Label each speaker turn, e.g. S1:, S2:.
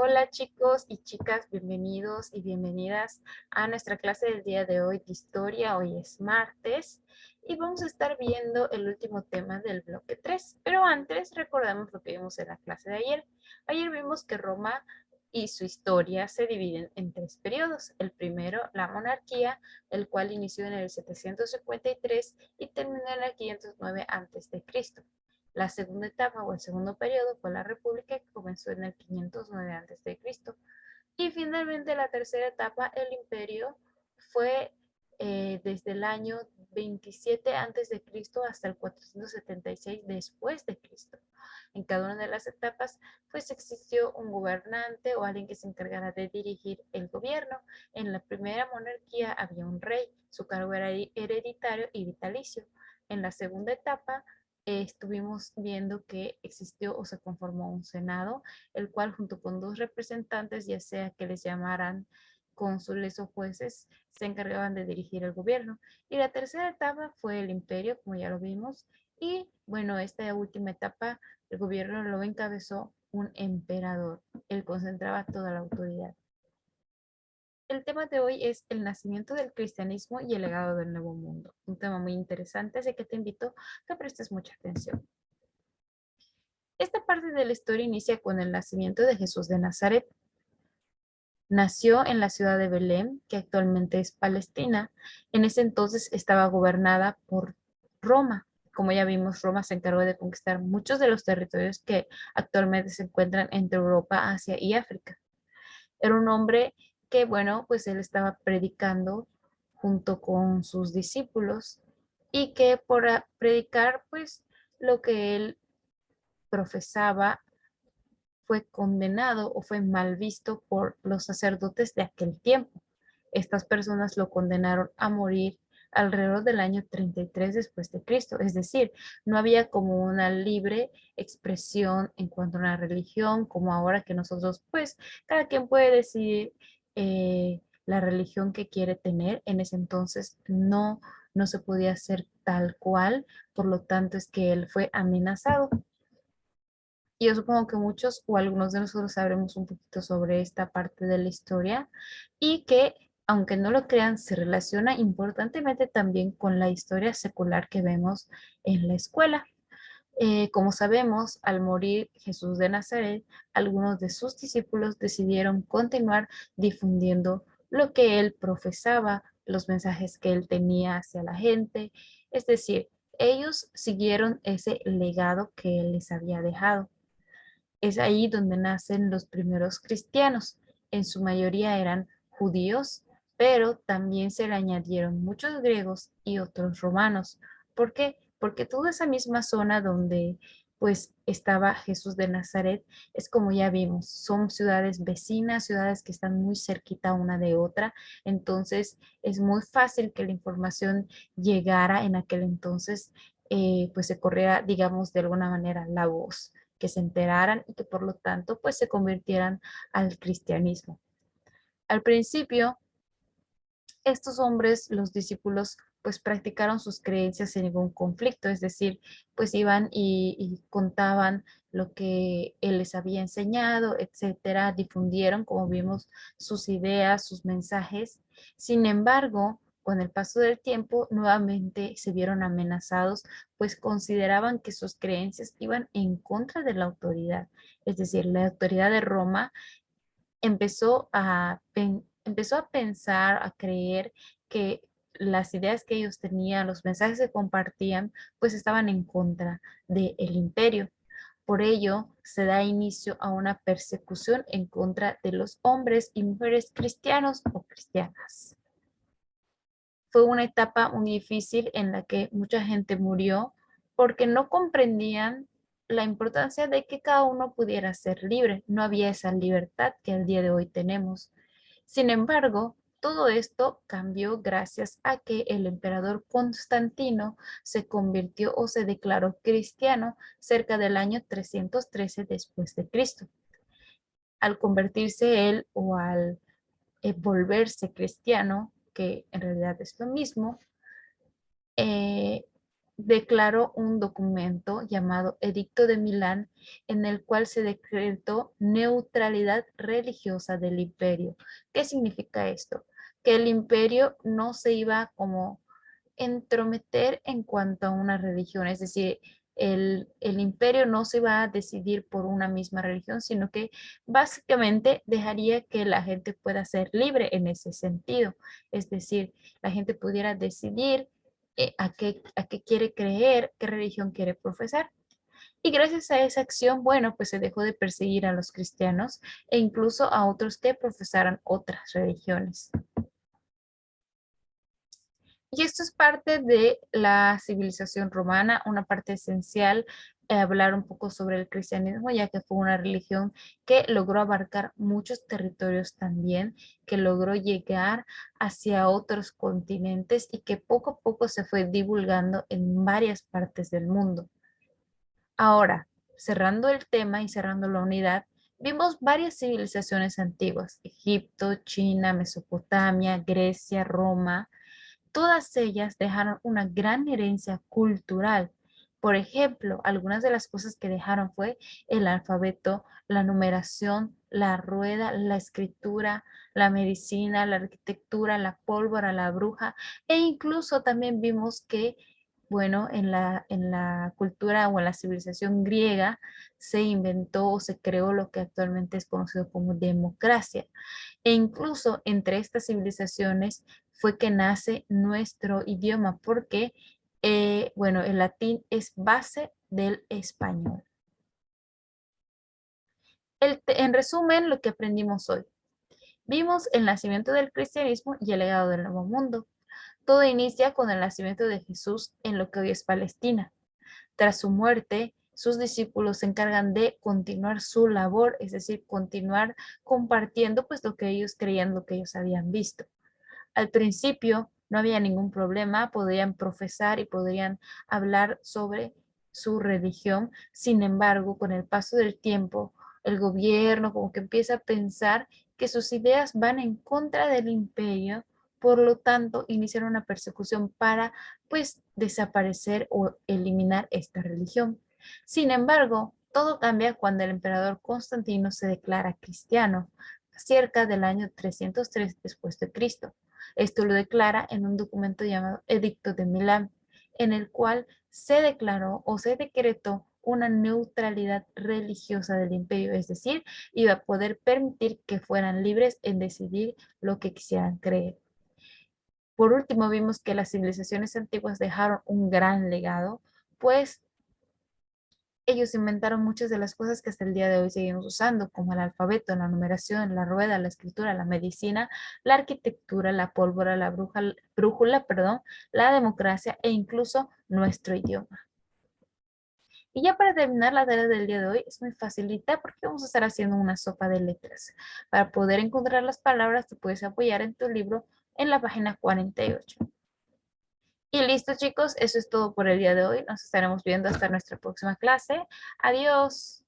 S1: Hola chicos y chicas, bienvenidos y bienvenidas a nuestra clase del día de hoy de historia. Hoy es martes y vamos a estar viendo el último tema del bloque 3. Pero antes recordamos lo que vimos en la clase de ayer. Ayer vimos que Roma y su historia se dividen en tres periodos. El primero, la monarquía, el cual inició en el 753 y terminó en el 509 a.C. La segunda etapa o el segundo periodo fue la República, que comenzó en el 509 a.C. Y finalmente la tercera etapa, el imperio, fue desde el año 27 a.C. hasta el 476 después de Cristo. En cada una de las etapas, pues existió un gobernante o alguien que se encargara de dirigir el gobierno. En la primera monarquía había un rey, su cargo era hereditario y vitalicio. En la segunda etapa, estuvimos viendo que existió o se conformó un senado, el cual junto con dos representantes, ya sea que les llamaran cónsules o jueces, se encargaban de dirigir el gobierno. Y la tercera etapa fue el imperio, como ya lo vimos, y bueno, esta última etapa, el gobierno lo encabezó un emperador. Él concentraba toda la autoridad. El tema de hoy es el nacimiento del cristianismo y el legado del nuevo mundo. Un tema muy interesante, así que te invito a que prestes mucha atención. Esta parte de la historia inicia con el nacimiento de Jesús de Nazaret. Nació en la ciudad de Belén, que actualmente es Palestina. En ese entonces estaba gobernada por Roma. Como ya vimos, Roma se encargó de conquistar muchos de los territorios que actualmente se encuentran entre Europa, Asia y África. Era un hombre que, bueno, pues él estaba predicando junto con sus discípulos y que por predicar, pues lo que él profesaba fue condenado o fue mal visto por los sacerdotes de aquel tiempo. Estas personas lo condenaron a morir alrededor del año 33 después de Cristo. Es decir, no había como una libre expresión en cuanto a una religión, como ahora que nosotros, pues, cada quien puede decidir la religión que quiere tener. En ese entonces no se podía hacer tal cual, por lo tanto es que él fue amenazado. Y yo supongo que muchos o algunos de nosotros sabremos un poquito sobre esta parte de la historia y que, aunque no lo crean, se relaciona importantemente también con la historia secular que vemos en la escuela. Como sabemos, al morir Jesús de Nazaret, algunos de sus discípulos decidieron continuar difundiendo lo que él profesaba, los mensajes que él tenía hacia la gente. Es decir, ellos siguieron ese legado que él les había dejado. Es ahí donde nacen los primeros cristianos. En su mayoría eran judíos, pero también se le añadieron muchos griegos y otros romanos. ¿Por qué? Porque toda esa misma zona donde pues estaba Jesús de Nazaret es como ya vimos, son ciudades vecinas, ciudades que están muy cerquita una de otra, entonces es muy fácil que la información llegara en aquel entonces, pues se corriera, digamos, de alguna manera la voz, que se enteraran y que por lo tanto pues se convirtieran al cristianismo. Al principio, estos hombres, los discípulos, pues practicaron sus creencias sin ningún conflicto, es decir, pues iban y contaban lo que él les había enseñado, etcétera, difundieron, como vimos, sus ideas, sus mensajes. Sin embargo, con el paso del tiempo, nuevamente se vieron amenazados, pues consideraban que sus creencias iban en contra de la autoridad. Es decir, la autoridad de Roma empezó a pensar, a creer que las ideas que ellos tenían, los mensajes que compartían, pues estaban en contra del imperio. Por ello, se da inicio a una persecución en contra de los hombres y mujeres cristianos o cristianas. Fue una etapa muy difícil en la que mucha gente murió porque no comprendían la importancia de que cada uno pudiera ser libre. No había esa libertad que el día de hoy tenemos. Sin embargo, todo esto cambió gracias a que el emperador Constantino se convirtió o se declaró cristiano cerca del año 313 después de Cristo. Al convertirse él o al volverse cristiano, que en realidad es lo mismo, eh, declaró un documento llamado Edicto de Milán, en el cual se decretó neutralidad religiosa del imperio. ¿Qué significa esto? Que el imperio no se iba como entrometer en cuanto a una religión, es decir, el imperio no se va a decidir por una misma religión, sino que básicamente dejaría que la gente pueda ser libre en ese sentido, es decir, la gente pudiera decidir a qué quiere creer, qué religión quiere profesar. Y gracias a esa acción, bueno, pues se dejó de perseguir a los cristianos e incluso a otros que profesaran otras religiones. Y esto es parte de la civilización romana, una parte esencial, hablar un poco sobre el cristianismo, ya que fue una religión que logró abarcar muchos territorios también, que logró llegar hacia otros continentes y que poco a poco se fue divulgando en varias partes del mundo. Ahora, cerrando el tema y cerrando la unidad, vimos varias civilizaciones antiguas: Egipto, China, Mesopotamia, Grecia, Roma. Todas ellas dejaron una gran herencia cultural. Por ejemplo, algunas de las cosas que dejaron fue el alfabeto, la numeración, la rueda, la escritura, la medicina, la arquitectura, la pólvora, la bruja, e incluso también vimos que, bueno, en la cultura o en la civilización griega se inventó o se creó lo que actualmente es conocido como democracia. E incluso entre estas civilizaciones fue que nace nuestro idioma, porque, bueno, el latín es base del español. En resumen, lo que aprendimos hoy. Vimos el nacimiento del cristianismo y el legado del nuevo mundo. Todo inicia con el nacimiento de Jesús en lo que hoy es Palestina. Tras su muerte, sus discípulos se encargan de continuar su labor, es decir, continuar compartiendo pues lo que ellos creían, lo que ellos habían visto. Al principio no había ningún problema, podían profesar y podrían hablar sobre su religión. Sin embargo, con el paso del tiempo, el gobierno como que empieza a pensar que sus ideas van en contra del imperio, por lo tanto, iniciaron una persecución para, pues, desaparecer o eliminar esta religión. Sin embargo, todo cambia cuando el emperador Constantino se declara cristiano, cerca del año 303 después de Cristo. Esto lo declara en un documento llamado Edicto de Milán, en el cual se declaró o se decretó una neutralidad religiosa del imperio, es decir, iba a poder permitir que fueran libres en decidir lo que quisieran creer. Por último, vimos que las civilizaciones antiguas dejaron un gran legado, pues ellos inventaron muchas de las cosas que hasta el día de hoy seguimos usando, como el alfabeto, la numeración, la rueda, la escritura, la medicina, la arquitectura, la pólvora, la brújula, perdón, la democracia e incluso nuestro idioma. Y ya para terminar la tarea del día de hoy es muy facilita porque vamos a estar haciendo una sopa de letras. Para poder encontrar las palabras te puedes apoyar en tu libro en la página 48. Y listo, chicos, eso es todo por el día de hoy. Nos estaremos viendo hasta nuestra próxima clase. Adiós.